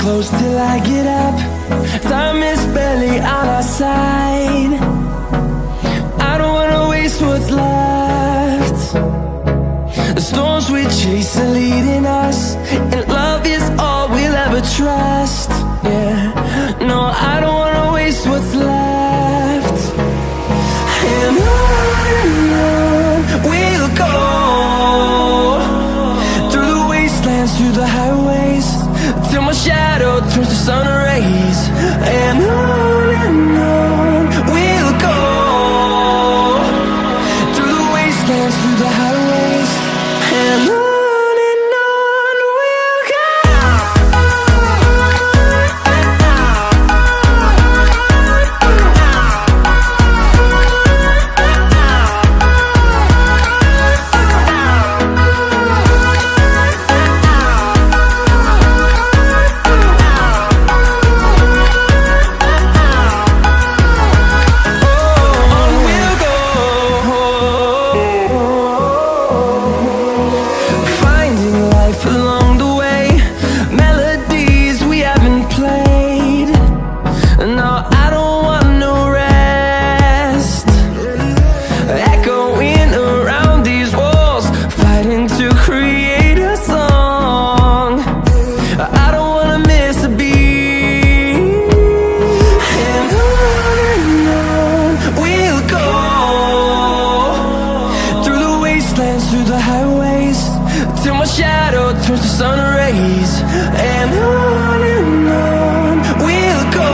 close till I get up. Time is barely on our side. I don't wanna waste what's left. The storms we chase are leading us, and love is all we'll ever trust. Yeah, no, I don't wanna waste what's left. And on we'll go, through the wastelands, through the highways, till my shadow turns to sun rays. And on we'll go, through the wastelands, through the highways, and on we'll go. Through the highways, till my shadow turns to sun rays. And on we'll go,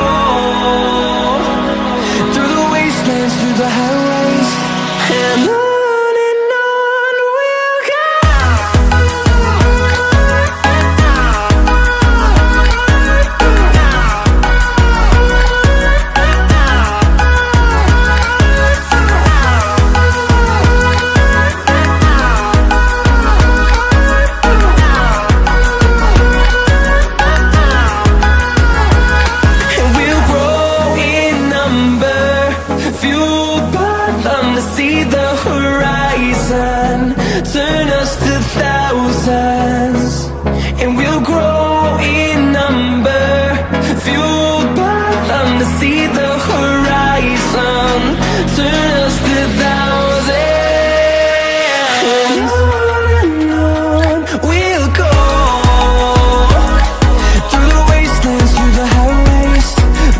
through the wastelands, through the highways, and on we'll go. See the horizon turn us to thousands, and we'll grow in number, fueled by them. To see the horizon turn us to thousands, and on we'll go, through the wastelands, through the highways,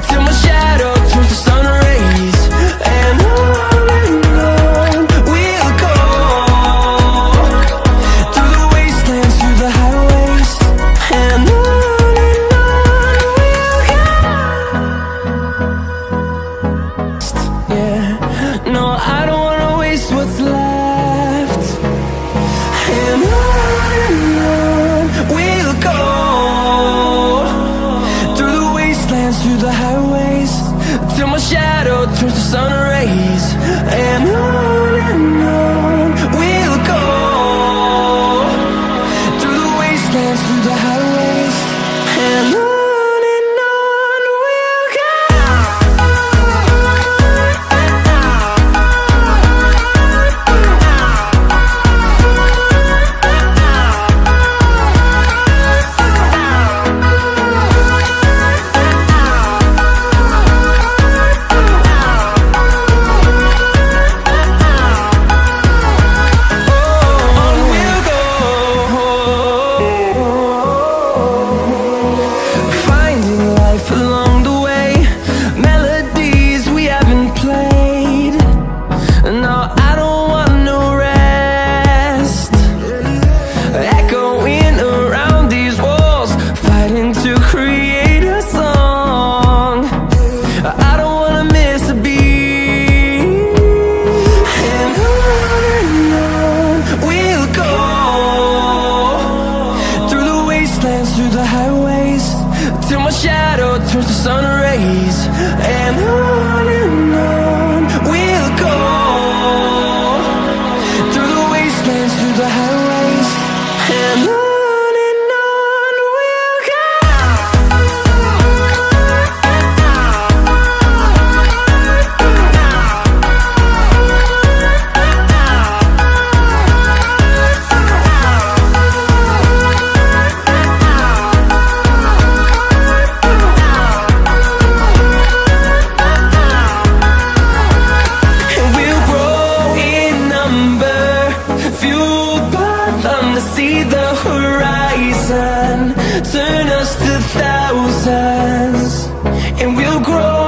till my shadow turns to sun rays. And no, I don't wanna waste what's left. And on we'll go, through the wastelands, through the highways, till my shadow turns to sun rays. And on we'll go, through the wastelands, through the highways, and on. Through the highways, till my shadow turns to sun rays. And on we'll go, through the wastelands, through the highways, and on. see the horizon turn us to thousands, and we'll grow